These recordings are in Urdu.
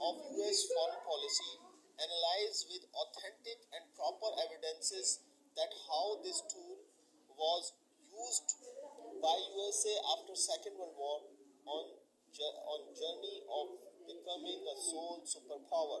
of US foreign policy, analyze with authentic and proper evidences that how this tool was used by USA after Second World War on journey of becoming a sole superpower.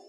2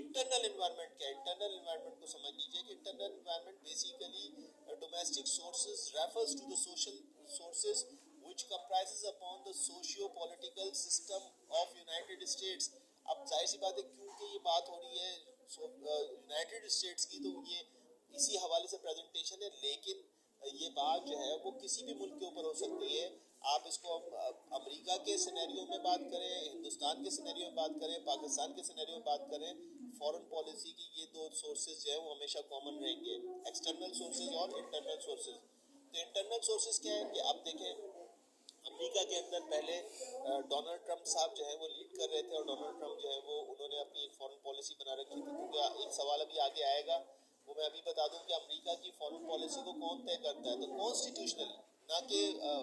internal environment کیا ہے؟ انٹرنل انوائرمنٹ کو سمجھ لیجیے کہ internal environment basically domestic sources refers to the social sources which comprises upon the socio-political system of United States. اب ظاہر سی بات ہے کیونکہ یہ بات ہو رہی ہے یونائٹیڈ اسٹیٹس کی تو یہ اسی حوالے سے پریزنٹیشن ہے، لیکن یہ بات جو ہے وہ کسی بھی ملک کے اوپر ہو سکتی ہے. آپ اس کو امریکہ کے سینیریو میں بات کریں، ہندوستان کے سینیریو میں بات کریں، پاکستان کے سینیریو میں بات کریں، فورن پالیسی کی یہ دو سورسز جو ہیں وہ ہمیشہ کامن رہیں گے، ایکسٹرنل سورسز اور انٹرنل سورسز. تو انٹرنل سورسز کیا ہے کہ آپ دیکھیں امریکہ کے اندر پہلے ڈونلڈ ٹرمپ صاحب جو ہیں وہ لیڈ کر رہے تھے، اور ڈونلڈ ٹرمپ جو ہے وہ انہوں نے اپنی فورن پالیسی بنا رکھی تھی. کیونکہ ایک سوال ابھی آگے آئے گا، وہ میں ابھی بتا دوں کہ امریکہ کی فورن پالیسی کو کون طے کرتا ہے. تو کانسٹیٹیوشنلی، نہ کہ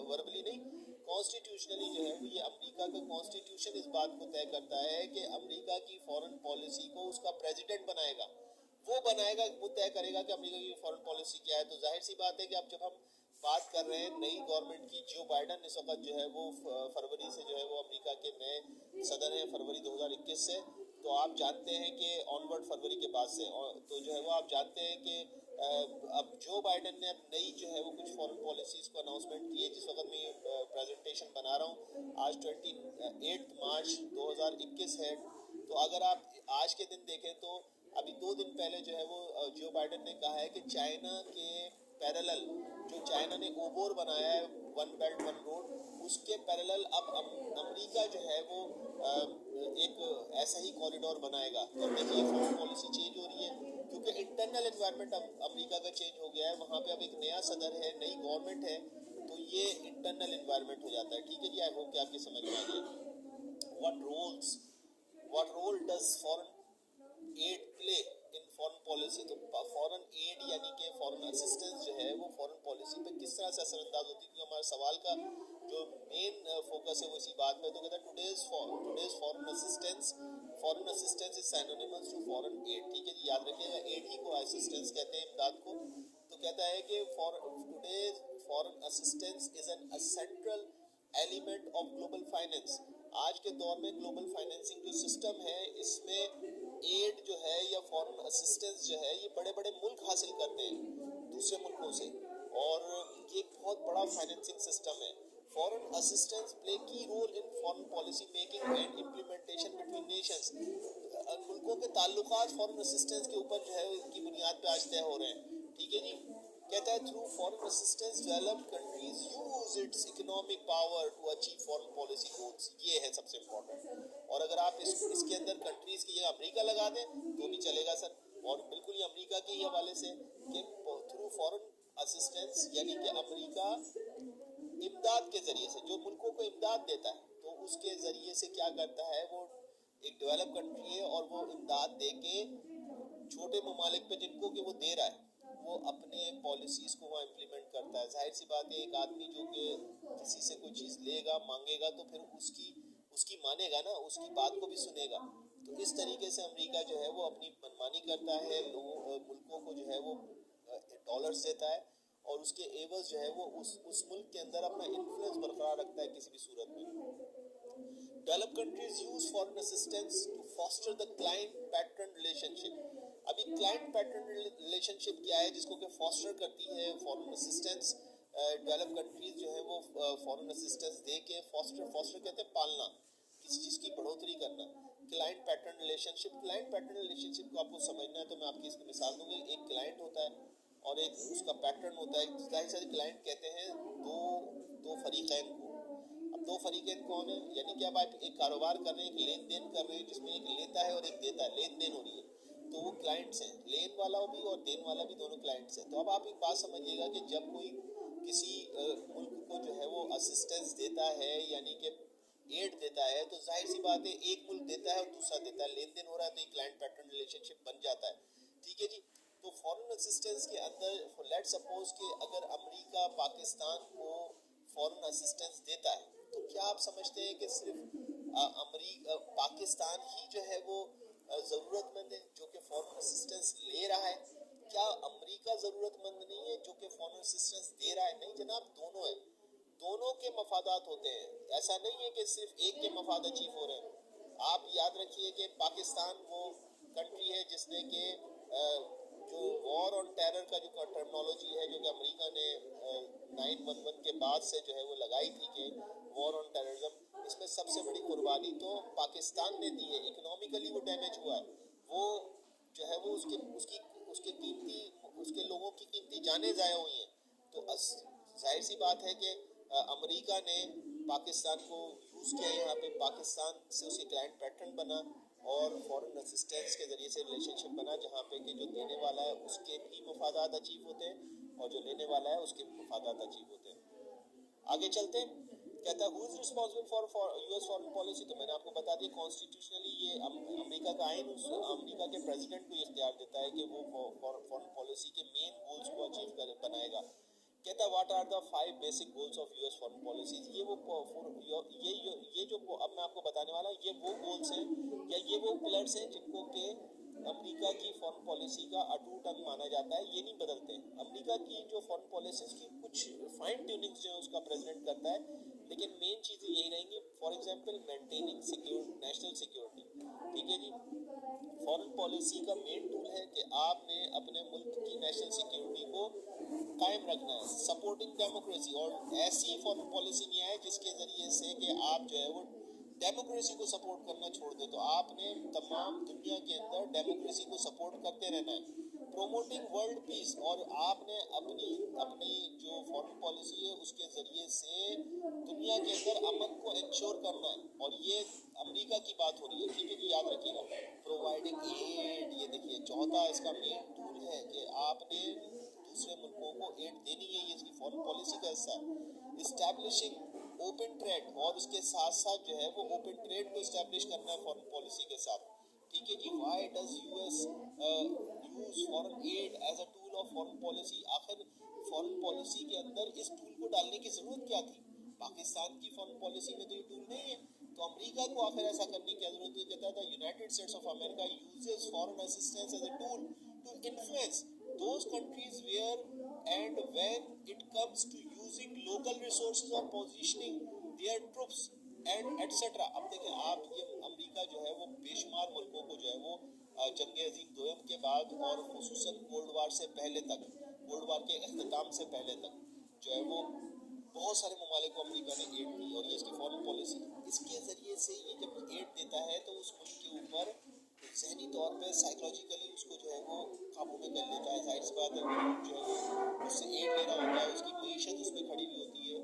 وربلی نہیں، کانسٹیٹیوشنلی جو ہے وہ یہ امریکہ کا کانسٹیٹیوشن اس بات کو طے کرتا ہے کہ امریکہ کی فورن پالیسی کو اس کا پریزیڈنٹ بنائے گا، وہ بنائے گا، وہ طے کرے گا کہ امریکہ کی فورن پالیسی کیا ہے. تو ظاہر سی بات ہے کہ اب جب ہم بات کر رہے ہیں نئی گورنمنٹ کی، جو بائیڈن اس وقت جو ہے وہ فروری سے جو ہے وہ امریکہ کے نئے صدر ہیں، فروری 2021 سے. تو آپ جانتے ہیں کہ آنورڈ فروری کے بعد سے تو جو ہے وہ آپ جانتے ہیں کہ اب جو بائیڈن نے اب نئی جو ہے وہ کچھ فورن پالیسیز کو اناؤنسمنٹ کی ہے. جس وقت میں یہ پریزنٹیشن بنا رہا ہوں آج 28 مارچ 2021 ہے. تو اگر آپ آج کے دن دیکھیں تو ابھی 2 دن پہلے جو ہے وہ جو بائیڈن نے کہا ہے کہ چائنا کے پیرالل جو چائنا نے اوبور بنایا ہے، ون بیلٹ ون روڈ، اس کے پیرالل اب امریکہ جو ہے وہ ایک ایسا ہی کوریڈور بنائے گا. تو دیکھیے فورن پالیسی چینج ہو رہی ہے کیونکہ انٹرنل انوائرمنٹ امریکہ کا چینج ہو گیا ہے، وہاں پہ اب ایک نیا صدر ہے، نئی گورنمنٹ ہے، تو یہ انٹرنل انوائرمنٹ ہو جاتا ہے. ٹھیک ہے جی، آئی ہوپ کہ آپ کی سمجھ میں آ گئی. what role does foreign aid play in foreign policy؟ تو فورن ایڈ یعنی کہ فورن اسسٹنس جو ہے وہ فورن پالیسی پہ کس طرح سے اثر انداز ہوتی ہے، کیونکہ ہمارے سوال کا جو مین فوکس ہے وہ اسی بات پہ. تو کہتا ہے today's foreign assistance is synonymous to foreign aid. ٹھیک ہے جی، یاد رکھیے گا، ایڈ ہی کو اسسٹنس کہتے ہیں، امداد کو. تو کہتا ہے کہ today's foreign assistance is an central element of global finance. آج کے دور میں گلوبل فائنینسنگ جو سسٹم ہے اس میں ایڈ جو ہے یا فورن اسسٹنس جو ہے یہ بڑے بڑے ملک حاصل کرتے ہیں دوسرے ملکوں سے، اور یہ ایک بہت بڑا فائنینسنگ سسٹم ہے. فورن اسسٹنس پلے کی role in foreign policy making and implementation between nations. ملکوں کے تعلقات فورن اسسٹنس کے اوپر جو ہے ان کی بنیاد پہ آج طے ہو رہے ہیں. ٹھیک ہے جی، کہتا ہے through foreign assistance developed countries use its economic power to achieve foreign policy goals. یہ ہے سب سے امپورٹنٹ. اور اگر آپ اس کے اندر کنٹریز کی جگہ امریکہ لگا دیں تو بھی چلے گا سر. اور بالکل یہ امریکہ کے ہی حوالے سے کہ تھرو فورن اسسٹنس یعنی کہ امریکہ امداد کے ذریعے سے جو ملکوں کو امداد دیتا ہے تو اس کے ذریعے سے کیا کرتا ہے، وہ ایک ڈیولپ کنٹری ہے اور وہ امداد دے کے چھوٹے ممالک پہ جن کو کہ وہ دے رہا ہے وہ اپنے پالیسیز کو وہاں امپلیمنٹ کرتا ہے. ظاہر سی بات ہے ایک آدمی جو کہ کسی سے کوئی چیز لے گا مانگے گا تو پھر اس کی مانے گا نا، اس کی بات کو بھی سنے گا. تو اس طریقے سے امریکہ جو ہے وہ اپنی منمانی کرتا ہے، ملکوں کو جو ہے وہ ڈالرز دیتا ہے اور اس کے ایوز جو ہے وہ اس ملک کے اندر اپنا انفلوئنس برقرار رکھتا ہے کسی بھی صورت میں. Developed countries use foreign assistance to foster the client-patron relationship. ابھی client patron relationship کیا ہے جس کو کہ فاسٹر کرتی ہے فورن اسسٹنس. ڈیولپ کنٹریز جو ہے وہ فورن اسسٹنس دے کے فاسٹر کہتے ہیں پالنا، کسی چیز کی بڑھوتری کرنا. کلائنٹ پیٹرن ریلیشن شپ کو آپ کو سمجھنا ہے تو میں آپ کی اس کی مثال دوں گی. ایک کلائنٹ ہوتا ہے اور ایک اس کا پیٹرن ہوتا ہے. ظاہر سے کلائنٹ کہتے ہیں دو فریقین کو. اب دو فریقین کون ہیں؟ یعنی کہ اب آپ ایک کاروبار کر رہے ہیں، ایک لین دین کر رہے ہیں جس میں ایک لیتا ہے اور ایک دیتا ہے، لین دین ہو رہی ہے، تو وہ کلائنٹس ہیں. لین والا بھی اور دین والا بھی دونوں کلائنٹس ہیں. تو اب آپ ایک بات سمجھیے گا کہ جب کوئی کسی ملک کو جو ہے وہ اسسٹنس دیتا ہے یعنی کہ ایڈ دیتا ہے تو ظاہر سی بات ہے ایک ملک دیتا ہے اور دوسرا دیتا ہے، لین دین ہو رہا ہے تو ایک کلائنٹ پیٹرن ریلیشن شپ بن جاتا ہے. ٹھیک ہے جی. تو فورن اسسٹنس کے اندر لیٹ سپوز کہ اگر امریکہ پاکستان کو فورن اسسٹنس دیتا ہے تو کیا آپ سمجھتے ہیں کہ صرف پاکستان ہی جو ہے وہ ضرورت مند ہے جو کہ فورن اسسٹنس لے رہا ہے؟ کیا امریکہ ضرورت مند نہیں ہے جو کہ فورن اسسٹنس دے رہا ہے؟ نہیں جناب، دونوں ہیں، دونوں کے مفادات ہوتے ہیں. ایسا نہیں ہے کہ صرف ایک کے مفاد اچیو ہو رہے ہیں. آپ یاد رکھیے کہ پاکستان وہ کنٹری ہے جس نے کہ جو وار آن ٹیرر کا جو ٹرمنالوجی ہے جو کہ امریکہ نے 9/11 کے بعد سے جو ہے وہ لگائی تھی کہ وار آن ٹیررزم، اس میں سب سے بڑی قربانی تو پاکستان نے دی ہے. اکنامیکلی وہ ڈیمیج ہوا ہے، وہ جو ہے وہ اس کے قیمتی اس کے لوگوں کی قیمتی جانیں ضائع ہوئی ہیں. تو ظاہر سی بات ہے کہ امریکہ نے پاکستان کو یوز کیا، یہاں پہ پاکستان سے اس کے کلائنٹ پیٹرن بنا اور فورن اسسٹنس کے ذریعے سے ریلیشن شپ بنا، جہاں پہ کہ جو دینے والا ہے اس کے بھی مفادات اچیو ہوتے ہیں اور جو لینے والا ہے اس کے بھی مفادات اچیو ہوتے ہیں. آگے چلتے ہیں. کہتا ہے who is responsible for US foreign policy. تو میں نے آپ کو بتا دیا کانسٹیٹیوشنلی یہ امریکہ کا آئین امریکہ کے پریزیڈنٹ کو اختیار دیتا ہے کہ وہ فورن پالیسی کے مین گولز کو اچیو بنائے گا. کہتا ہے what are the 5 basic goals of US foreign policies. یہ جو اب میں آپ کو بتانے والا ہوں یہ وہ گولز ہیں یا یہ وہ پلرز ہیں جن کو کہ امریکہ کی فورن پالیسی کا اٹوٹ انگ مانا جاتا ہے. یہ نہیں بدلتے. امریکہ کی جو فورن پالیسیز کی کچھ فائن ٹیوننگز جو ہے اس کا پریزیڈنٹ کرتا ہے، لیکن مین چیزیں یہی رہیں گی. For example maintaining national security. ٹھیک ہے جی. فورن پالیسی کا مین ٹول ہے کہ آپ نے اپنے ملک کی نیشنل سیکیورٹی کو قائم رکھنا ہے. Supporting democracy. اور ایسی فورن پالیسی نہیں آئے جس کے ذریعے سے کہ آپ جو ہے وہ ڈیموکریسی کو سپورٹ کرنا چھوڑ دے. تو آپ نے تمام دنیا کے اندر ڈیموکریسی کو سپورٹ کرتے رہنا ہے. Promoting world peace. اور آپ نے اپنی جو فورن پالیسی ہے اس کے ذریعے سے دنیا کے اندر امن کو انشور کرنا ہے. اور یہ امریکہ کی بات ہو رہی ہے. ٹھیک ہے جی، یاد رکھیے گا. Providing add. یہ دیکھیے چوتھا اس کا مین ٹول ہے کہ آپ نے دوسرے ملکوں کو ایڈ دینی ہے. یہ اس کی فورن پالیسی کا حصہ ہے. Establishing open trade. اور اس کے ساتھ ساتھ جو ہے وہ اوپن ٹریڈ کو اسٹیبلش کرنا ہے فورن پالیسی کے ساتھ. ٹھیک ہے جی. Why does US use foreign aid as a tool of foreign policy. آخر فورن پالیسی کے اندر اس ٹول کو ڈالنے کی ضرورت کیا تھی؟ پاکستان کی فورن پالیسی میں تو یہ ٹول نہیں ہے، تو امریکہ کو آخر ایسا کرنے کی ضرورت ہے. کہتا تھا United States of America uses foreign assistance as a tool to influence those countries where and when it comes to using local resources or positioning their troops and etc. اب دیکھیں آپ یہ امریکہ جو ہے وہ بے شمار ملکوں کو جو ہے وہ جنگ عظیم دوم کے بعد اور خصوصاً ورلڈ وار سے پہلے تک، ورلڈ وار کے اختتام سے پہلے تک جو ہے وہ بہت سارے ممالک کو امریکہ نے ایڈ دی. اور یہ اس کی فورن پالیسی. اس کے ذریعے سے یہ جب ایڈ دیتا ہے تو اس ملک کے اوپر ذہنی طور پہ سائیکولوجیکلی اس کو جو ہے وہ قابو میں کر لیتا ہے. ظاہر سی بات ہے جو ہے وہ اس سے ایڈ لے رہا ہوتا ہے، اس کی معیشت اس پہ کھڑی ہوئی ہوتی ہے،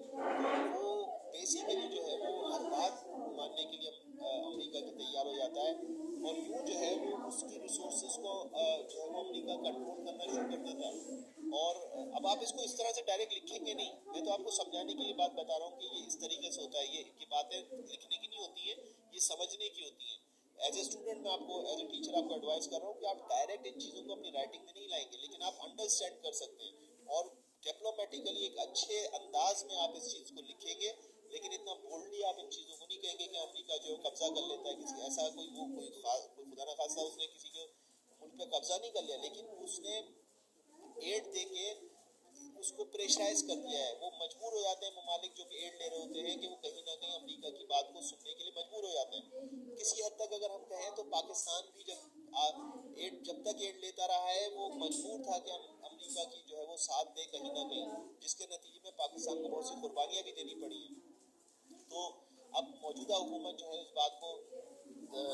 تو وہ بیسیکلی جو ہے وہ ہر بات ماننے کے لیے امریکہ کی تیار ہو جاتا ہے. اور یوں جو ہے وہ اس کی ریسورسز کو جو ہے وہ امریکہ کنٹرول کرنا شروع کر دیتا ہے. اور اب آپ اس کو اس طرح سے ڈائریکٹ لکھیں گے نہیں، میں تو آپ کو سمجھانے کے لیے بات بتا رہا ہوں کہ یہ اس طریقے سے ہوتا ہے. یہ باتیں لکھنے کی نہیں ہوتی ہیں، یہ سمجھنے کی ہوتی ہیں. ایز اے اسٹوڈنٹ میں آپ کو، ایز اے ٹیچر آپ کو ایڈوائز کر رہا ہوں کہ آپ ڈائریکٹ ان چیزوں کو اپنی رائٹنگ میں نہیں لائیں گے، لیکن آپ انڈرسٹینڈ کر سکتے ہیں اور ڈپلومیٹیکلی ایک اچھے انداز میں آپ اس چیز کو لکھیں گے. لیکن اتنا بولڈلی آپ ان چیزوں کو نہیں کہیں گے کہ امریکہ جو قبضہ کر لیتا ہے کسی ایسا کوئی خدا نہ خاصہ اس نے کسی کے ملک پہ قبضہ نہیں کر لیا، لیکن اس نے ایڈ دے کے اس کو پریشرائز کر دیا ہے. وہ مجبور ہو جاتے ہیں ممالک جو کہ ایڈ لے رہے ہوتے ہیں کہ وہ کہیں نہ کہیں امریکہ کی بات کو سننے کے لیے مجبور ہو جاتے ہیں. کسی حد تک اگر ہم کہیں تو پاکستان بھی جب تک ایڈ لیتا رہا ہے وہ مجبور تھا کہ امریکہ کی جو ہے وہ ساتھ دے کہیں نہ کہیں، جس کے نتیجے میں پاکستان کو بہت سی قربانیاں بھی دینی پڑی ہیں. تو اب موجودہ حکومت جو ہے اس بات کو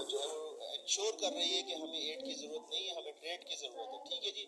جو ہے وہ انشور کر رہی ہے کہ ہمیں ایڈ کی ضرورت نہیں ہے، ہمیں ٹریڈ کی ضرورت ہے. ٹھیک ہے جی.